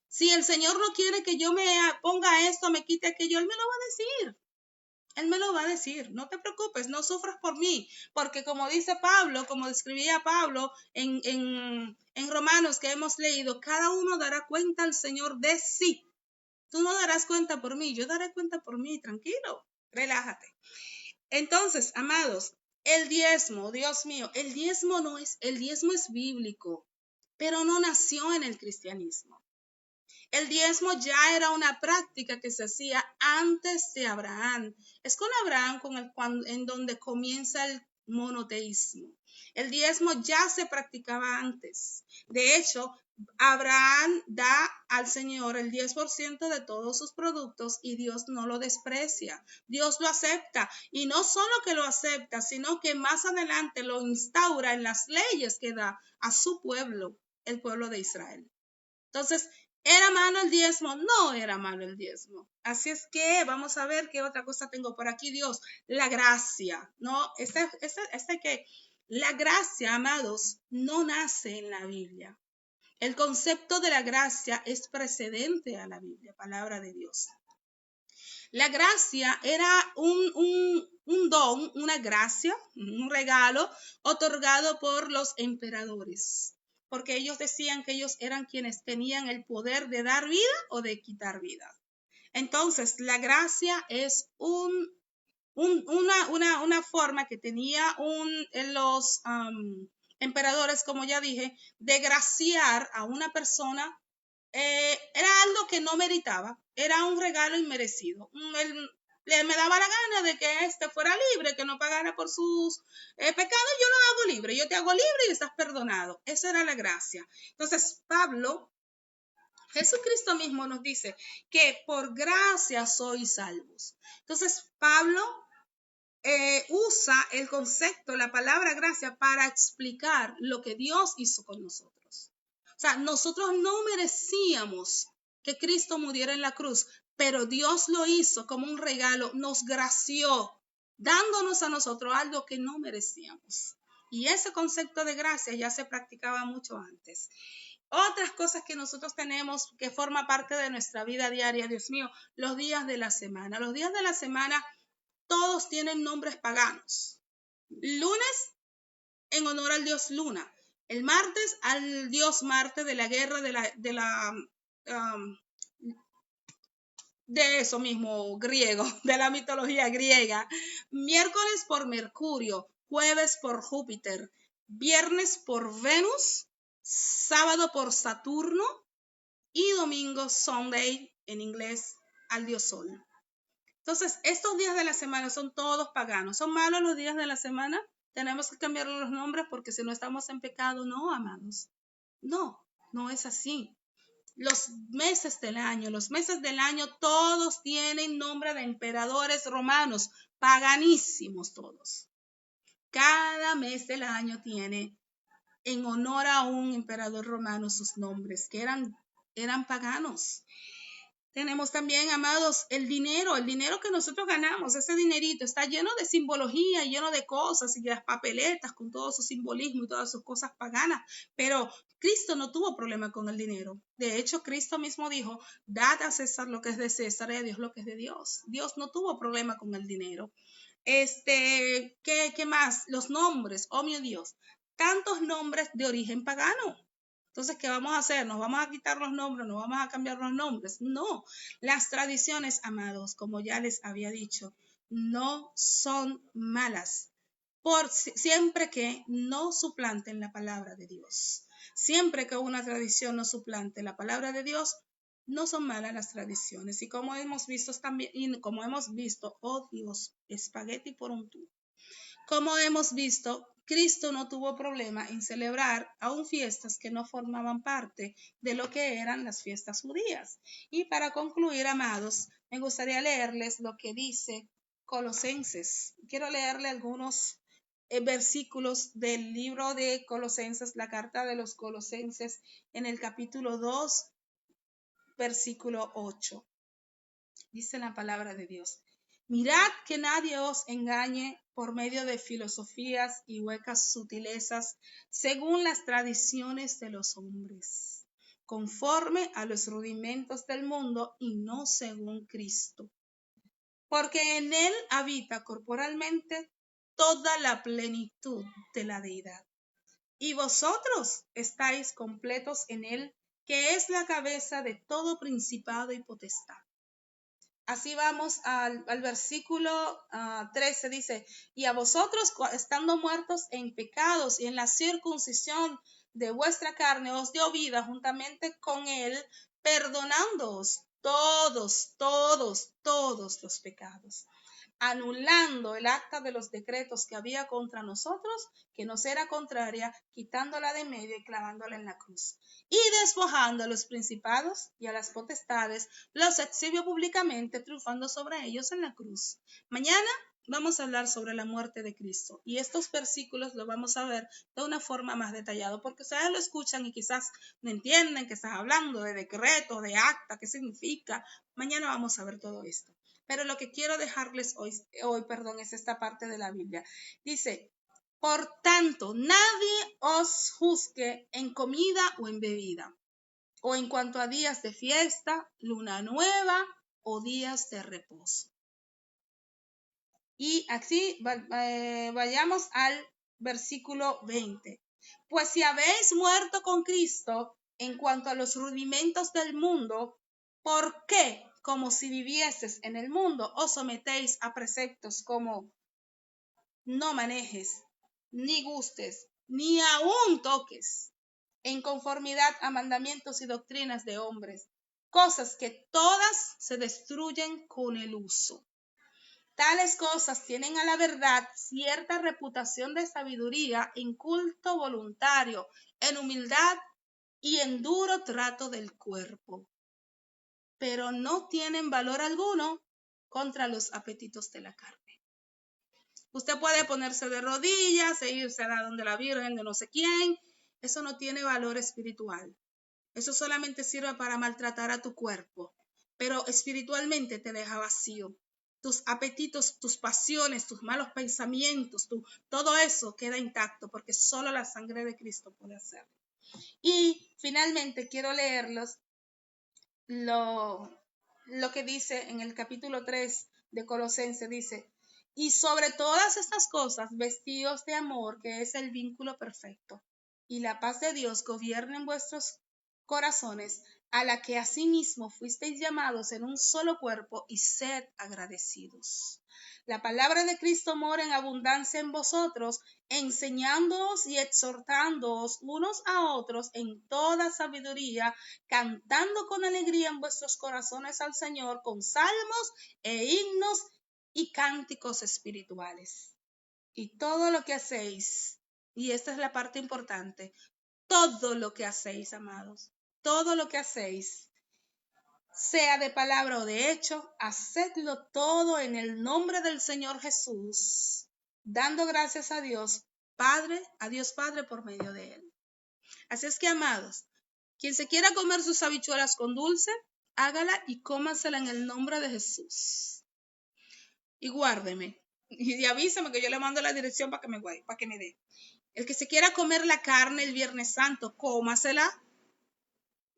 Si el Señor no quiere que yo me ponga esto, me quite aquello, Él me lo va a decir. Él me lo va a decir. No te preocupes, no sufras por mí. Porque como dice Pablo, como describía Pablo en Romanos que hemos leído, cada uno dará cuenta al Señor de sí. Tú no darás cuenta por mí, yo daré cuenta por mí. Tranquilo, relájate. Entonces, amados, el diezmo, Dios mío, el diezmo es bíblico, pero no nació en el cristianismo. El diezmo ya era una práctica que se hacía antes de Abraham. Es con Abraham en donde comienza el monoteísmo. El diezmo ya se practicaba antes. De hecho, Abraham da al Señor el 10% de todos sus productos y Dios no lo desprecia. Dios lo acepta y no solo que lo acepta, sino que más adelante lo instaura en las leyes que da a su pueblo, el pueblo de Israel. Entonces, ¿era malo el diezmo? No era malo el diezmo. Así es que vamos a ver qué otra cosa tengo por aquí, Dios. La gracia, ¿no? La gracia, amados, no nace en la Biblia. El concepto de la gracia es precedente a la Biblia, palabra de Dios. La gracia era un don, una gracia, un regalo otorgado por los emperadores, porque ellos decían que ellos eran quienes tenían el poder de dar vida o de quitar vida. Entonces, la gracia es una forma que tenía los emperadores, como ya dije, de graciar a una persona. Era algo que no meritaba, era un regalo inmerecido. Me daba la gana de que éste fuera libre, que no pagara por sus pecados. Yo lo hago libre, yo te hago libre y estás perdonado. Esa era la gracia. Entonces, Jesucristo mismo nos dice que por gracia sois salvos. Entonces, Pablo usa el concepto, la palabra gracia, para explicar lo que Dios hizo con nosotros. O sea, nosotros no merecíamos que Cristo muriera en la cruz, pero Dios lo hizo como un regalo, nos gració, dándonos a nosotros algo que no merecíamos. Y ese concepto de gracia ya se practicaba mucho antes. Otras cosas que nosotros tenemos que forma parte de nuestra vida diaria, Dios mío, los días de la semana. Los días de la semana todos tienen nombres paganos. Lunes en honor al dios Luna. El martes al dios Marte de la guerra de eso mismo griego, de la mitología griega. Miércoles por Mercurio, jueves por Júpiter, viernes por Venus, sábado por Saturno y domingo Sunday en inglés al dios Sol. Entonces, estos días de la semana son todos paganos. ¿Son malos los días de la semana? Tenemos que cambiar los nombres porque si no estamos en pecado, no, amados. No, no es así. Los meses del año, todos tienen nombre de emperadores romanos, paganísimos todos. Cada mes del año tiene en honor a un emperador romano sus nombres, que eran paganos. Tenemos también, amados, el dinero que nosotros ganamos, ese dinerito está lleno de simbología, lleno de cosas y de las papeletas con todo su simbolismo y todas sus cosas paganas, pero Cristo no tuvo problema con el dinero. De hecho, Cristo mismo dijo, dad a César lo que es de César y a Dios lo que es de Dios. Dios no tuvo problema con el dinero. ¿Qué más? Los nombres, oh mi Dios, tantos nombres de origen pagano. Entonces, ¿qué vamos a hacer? ¿Nos vamos a quitar los nombres? ¿Nos vamos a cambiar los nombres? No. Las tradiciones, amados, como ya les había dicho, no son malas. Siempre que no suplanten la palabra de Dios. Siempre que una tradición no suplante la palabra de Dios, no son malas las tradiciones. Y como hemos visto también, oh Dios, espagueti por un tubo. Como hemos visto, Cristo no tuvo problema en celebrar aún fiestas que no formaban parte de lo que eran las fiestas judías. Y para concluir, amados, me gustaría leerles lo que dice Colosenses. Quiero leerle algunos versículos del libro de Colosenses, la carta de los Colosenses, en el capítulo 2, versículo 8. Dice la palabra de Dios. Mirad que nadie os engañe por medio de filosofías y huecas sutilezas, según las tradiciones de los hombres, conforme a los rudimentos del mundo y no según Cristo. Porque en él habita corporalmente toda la plenitud de la deidad. Y vosotros estáis completos en él, que es la cabeza de todo principado y potestad. Así vamos al versículo 13, dice, y a vosotros, estando muertos en pecados y en la circuncisión de vuestra carne, os dio vida juntamente con él, perdonándoos todos los pecados, anulando el acta de los decretos que había contra nosotros, que nos era contraria, quitándola de medio y clavándola en la cruz. Y despojando a los principados y a las potestades, los exhibió públicamente, triunfando sobre ellos en la cruz. Mañana vamos a hablar sobre la muerte de Cristo y estos versículos lo vamos a ver de una forma más detallada, porque ustedes lo escuchan y quizás no entienden que estás hablando de decreto, de acta, qué significa. Mañana vamos a ver todo esto. Pero lo que quiero dejarles hoy, es esta parte de la Biblia. Dice, por tanto, nadie os juzgue en comida o en bebida, o en cuanto a días de fiesta, luna nueva o días de reposo. Y así vayamos al versículo 20. Pues si habéis muerto con Cristo en cuanto a los rudimentos del mundo, ¿por qué, como si vivieses en el mundo, os sometéis a preceptos como no manejes, ni gustes, ni aún toques, en conformidad a mandamientos y doctrinas de hombres, cosas que todas se destruyen con el uso? Tales cosas tienen a la verdad cierta reputación de sabiduría en culto voluntario, en humildad y en duro trato del cuerpo, pero no tienen valor alguno contra los apetitos de la carne. Usted puede ponerse de rodillas e irse a donde la Virgen de no sé quién. Eso no tiene valor espiritual. Eso solamente sirve para maltratar a tu cuerpo, pero espiritualmente te deja vacío. Tus apetitos, tus pasiones, tus malos pensamientos, todo eso queda intacto porque solo la sangre de Cristo puede hacerlo. Y finalmente quiero leerlos lo que dice en el capítulo 3 de Colosenses, dice, y sobre todas estas cosas, vestidos de amor, que es el vínculo perfecto, y la paz de Dios gobierne en vuestros corazones, a la que asimismo fuisteis llamados en un solo cuerpo, y sed agradecidos. La palabra de Cristo mora en abundancia en vosotros, enseñándoos y exhortándoos unos a otros en toda sabiduría, cantando con alegría en vuestros corazones al Señor con salmos e himnos y cánticos espirituales. Y todo lo que hacéis, y esta es la parte importante, todo lo que hacéis, amados, todo lo que hacéis, sea de palabra o de hecho, hacedlo todo en el nombre del Señor Jesús, dando gracias a Dios Padre, por medio de él. Así es que, amados, quien se quiera comer sus habichuelas con dulce, hágala y cómasela en el nombre de Jesús. Y guárdeme. Y avísame que yo le mando la dirección para que me dé. El que se quiera comer la carne el Viernes Santo, cómasela.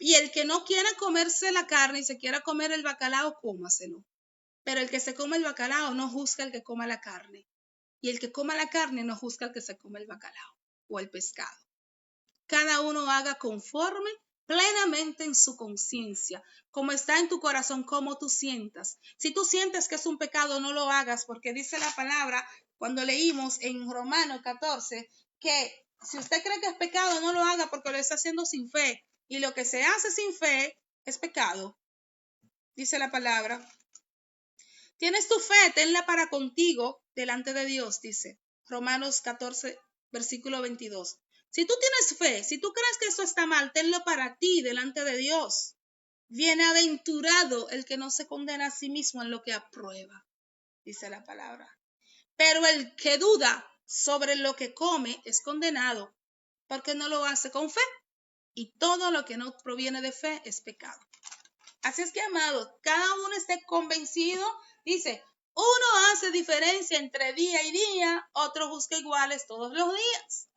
Y el que no quiera comerse la carne y se quiera comer el bacalao, cómaselo. Pero el que se come el bacalao no juzga al que coma la carne. Y el que coma la carne no juzga al que se come el bacalao o el pescado. Cada uno haga conforme plenamente en su conciencia, como está en tu corazón, como tú sientas. Si tú sientes que es un pecado, no lo hagas, porque dice la palabra, cuando leímos en Romanos 14, que si usted cree que es pecado, no lo haga porque lo está haciendo sin fe. Y lo que se hace sin fe es pecado. Dice la palabra. Tienes tu fe, tenla para contigo delante de Dios, dice Romanos 14, versículo 22. Si tú tienes fe, si tú crees que eso está mal, tenlo para ti delante de Dios. Bienaventurado el que no se condena a sí mismo en lo que aprueba, dice la palabra. Pero el que duda sobre lo que come es condenado, porque no lo hace con fe. Y todo lo que no proviene de fe es pecado. Así es que, amados, cada uno esté convencido. Dice, uno hace diferencia entre día y día, otro juzga iguales todos los días.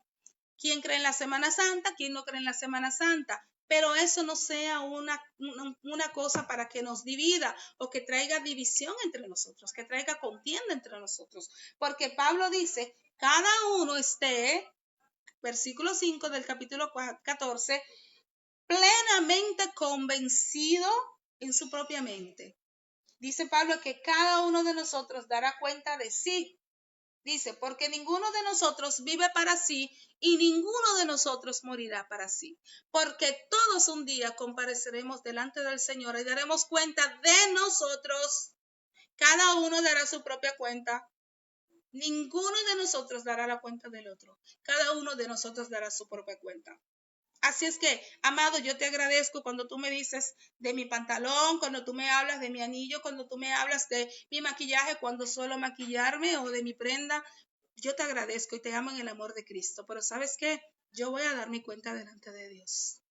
¿Quién cree en la Semana Santa? ¿Quién no cree en la Semana Santa? Pero eso no sea una cosa para que nos divida o que traiga división entre nosotros, que traiga contienda entre nosotros. Porque Pablo dice, cada uno esté, versículo 5 del capítulo 14, plenamente convencido en su propia mente. Dice Pablo que cada uno de nosotros dará cuenta de sí. Dice, porque ninguno de nosotros vive para sí y ninguno de nosotros morirá para sí. Porque todos un día compareceremos delante del Señor y daremos cuenta de nosotros Cada uno dará su propia cuenta. Ninguno de nosotros dará la cuenta del otro. Cada uno de nosotros dará su propia cuenta. Así es que, amado, yo te agradezco cuando tú me dices de mi pantalón, cuando tú me hablas de mi anillo, cuando tú me hablas de mi maquillaje, cuando suelo maquillarme o de mi prenda. Yo te agradezco y te amo en el amor de Cristo. Pero ¿sabes qué? Yo voy a dar mi cuenta delante de Dios.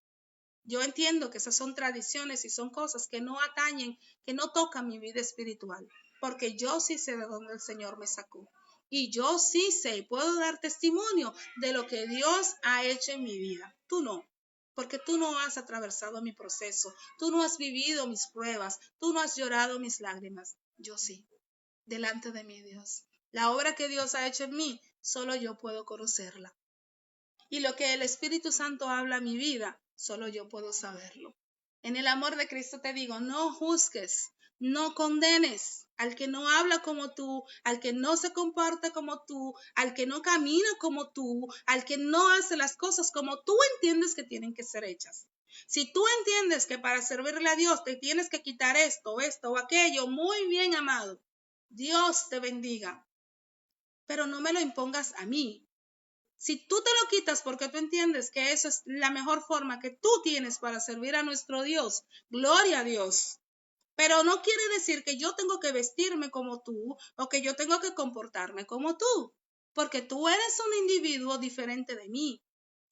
Yo entiendo que esas son tradiciones y son cosas que no atañen, que no tocan mi vida espiritual, porque yo sí sé de dónde el Señor me sacó. Y yo sí sé, puedo dar testimonio de lo que Dios ha hecho en mi vida. Tú no, porque tú no has atravesado mi proceso, tú no has vivido mis pruebas, tú no has llorado mis lágrimas. Yo sí, delante de mi Dios. La obra que Dios ha hecho en mí, solo yo puedo conocerla. Y lo que el Espíritu Santo habla a mi vida, solo yo puedo saberlo. En el amor de Cristo te digo, no juzgues, no condenes al que no habla como tú, al que no se comporta como tú, al que no camina como tú, al que no hace las cosas como tú entiendes que tienen que ser hechas. Si tú entiendes que para servirle a Dios te tienes que quitar esto o aquello, muy bien, amado. Dios te bendiga. Pero no me lo impongas a mí. Si tú te lo quitas porque tú entiendes que esa es la mejor forma que tú tienes para servir a nuestro Dios, gloria a Dios. Pero no quiere decir que yo tengo que vestirme como tú o que yo tengo que comportarme como tú, porque tú eres un individuo diferente de mí.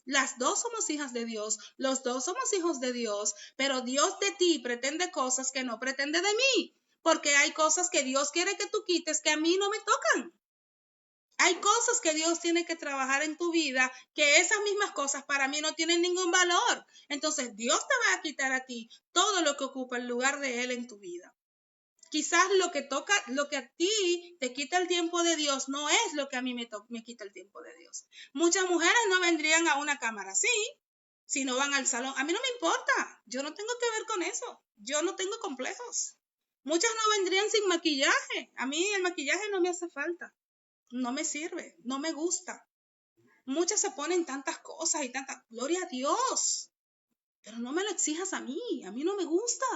Las dos somos hijas de Dios, los dos somos hijos de Dios, pero Dios de ti pretende cosas que no pretende de mí, porque hay cosas que Dios quiere que tú quites que a mí no me tocan. Hay cosas que Dios tiene que trabajar en tu vida, que esas mismas cosas para mí no tienen ningún valor. Entonces Dios te va a quitar a ti todo lo que ocupa el lugar de Él en tu vida. Quizás lo que toca, lo que a ti te quita el tiempo de Dios, no es lo que a mí me quita el tiempo de Dios. Muchas mujeres no vendrían a una cámara así, si no van al salón. A mí no me importa, yo no tengo que ver con eso. Yo no tengo complejos. Muchas no vendrían sin maquillaje. A mí el maquillaje no me hace falta. No me sirve, no me gusta. Muchas se ponen tantas cosas y tantas, gloria a Dios, pero no me lo exijas a mí no me gusta.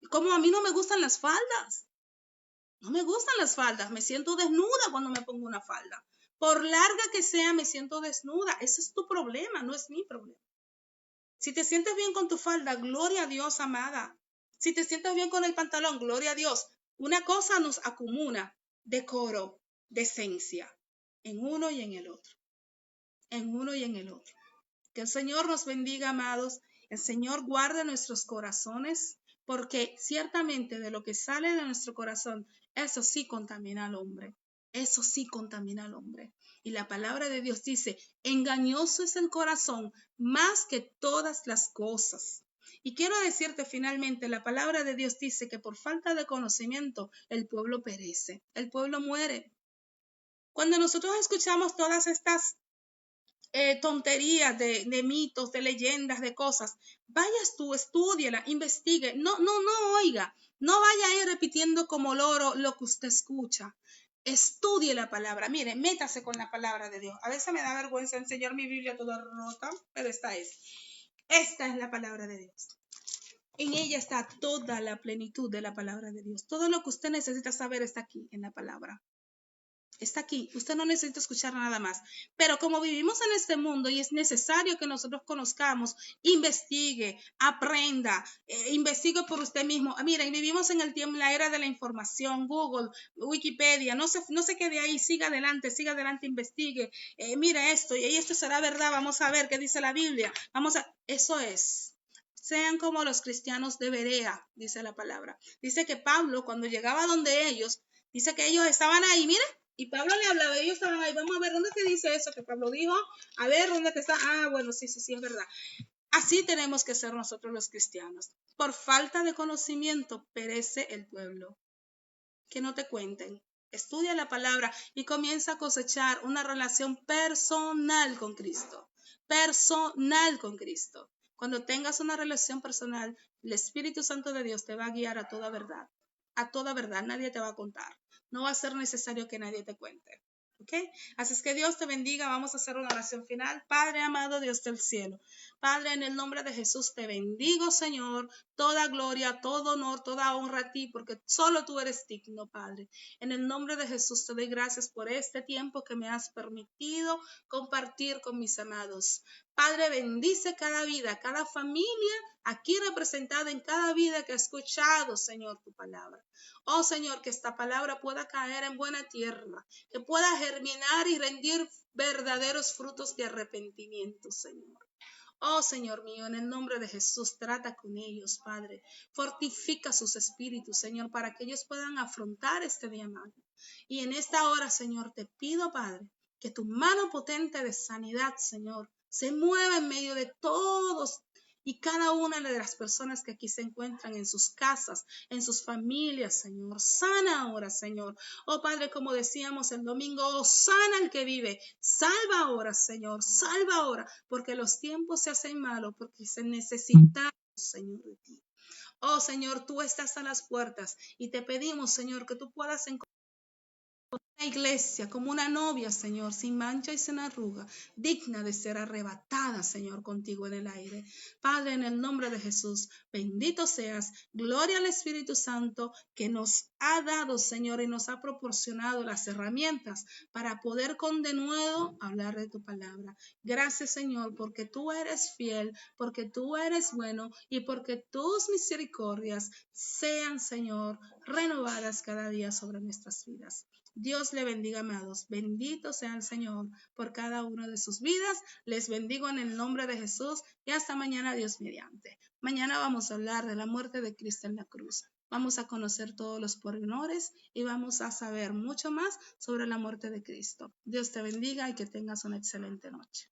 Como a mí no me gustan las faldas, no me gustan las faldas, me siento desnuda cuando me pongo una falda. Por larga que sea, me siento desnuda. Ese es tu problema, no es mi problema. Si te sientes bien con tu falda, gloria a Dios, amada. Si te sientes bien con el pantalón, gloria a Dios. Una cosa nos acumula decoro, decencia, en uno y en el otro. En uno y en el otro. Que el Señor nos bendiga, amados. El Señor guarde nuestros corazones, porque ciertamente de lo que sale de nuestro corazón, eso sí contamina al hombre. Eso sí contamina al hombre. Y la palabra de Dios dice, engañoso es el corazón más que todas las cosas. Y quiero decirte finalmente, la palabra de Dios dice que por falta de conocimiento el pueblo perece, el pueblo muere. Cuando nosotros escuchamos todas estas tonterías de mitos, de leyendas, de cosas, vayas tú, estúdiela, investigue, no oiga, no vaya a ir repitiendo como loro lo que usted escucha. Estudie la palabra, mire, métase con la palabra de Dios. A veces me da vergüenza enseñar mi Biblia toda rota, pero esta es la palabra de Dios. En ella está toda la plenitud de la palabra de Dios. Todo lo que usted necesita saber está aquí en la palabra. Está aquí, usted no necesita escuchar nada más. Pero como vivimos en este mundo y es necesario que nosotros conozcamos, investigue, aprenda, investigue por usted mismo. Miren, vivimos en el tiempo, la era de la información, Google, Wikipedia, no se quede ahí, siga adelante, investigue. Mira esto, y esto será verdad, vamos a ver qué dice la Biblia. Eso es. Sean como los cristianos de Berea, dice la palabra. Dice que Pablo, cuando llegaba donde ellos, dice que ellos estaban ahí, miren. Y Pablo le hablaba, ellos estaban ahí, vamos a ver, ¿dónde te dice eso que Pablo dijo? A ver, ¿dónde te está? Ah, bueno, sí, es verdad. Así tenemos que ser nosotros los cristianos. Por falta de conocimiento perece el pueblo. Que no te cuenten. Estudia la palabra y comienza a cosechar una relación personal con Cristo. Personal con Cristo. Cuando tengas una relación personal, el Espíritu Santo de Dios te va a guiar a toda verdad. A toda verdad, nadie te va a contar. No va a ser necesario que nadie te cuente. ¿Ok? Así es que Dios te bendiga. Vamos a hacer una oración final. Padre amado, Dios del cielo. Padre, en el nombre de Jesús te bendigo, Señor. Toda gloria, todo honor, toda honra a ti, porque solo tú eres digno, Padre. En el nombre de Jesús te doy gracias por este tiempo que me has permitido compartir con mis amados. Padre, bendice cada vida, cada familia aquí representada, en cada vida que ha escuchado, Señor, tu palabra. Oh, Señor, que esta palabra pueda caer en buena tierra, que pueda germinar y rendir verdaderos frutos de arrepentimiento, Señor. Oh, Señor mío, en el nombre de Jesús, trata con ellos, Padre. Fortifica sus espíritus, Señor, para que ellos puedan afrontar este día malo. Y en esta hora, Señor, te pido, Padre, que tu mano potente de sanidad, Señor, se mueva en medio de todos y cada una de las personas que aquí se encuentran en sus casas, en sus familias, Señor. Sana ahora, Señor. Oh Padre, como decíamos el domingo, oh, sana al que vive. Salva ahora, Señor. Salva ahora, porque los tiempos se hacen malos, porque se necesita, Señor, de ti. Oh Señor, tú estás a las puertas y te pedimos, Señor, que tú puedas encontrar una iglesia como una novia, Señor, sin mancha y sin arruga, digna de ser arrebatada, Señor, contigo en el aire. Padre, en el nombre de Jesús, bendito seas. Gloria al Espíritu Santo que nos ha dado, Señor, y nos ha proporcionado las herramientas para poder con denuedo hablar de tu palabra. Gracias, Señor, porque tú eres fiel, porque tú eres bueno y porque tus misericordias sean, Señor, renovadas cada día sobre nuestras vidas. Dios le bendiga, amados. Bendito sea el Señor por cada una de sus vidas. Les bendigo en el nombre de Jesús y hasta mañana, Dios mediante. Mañana vamos a hablar de la muerte de Cristo en la cruz. Vamos a conocer todos los pormenores y vamos a saber mucho más sobre la muerte de Cristo. Dios te bendiga y que tengas una excelente noche.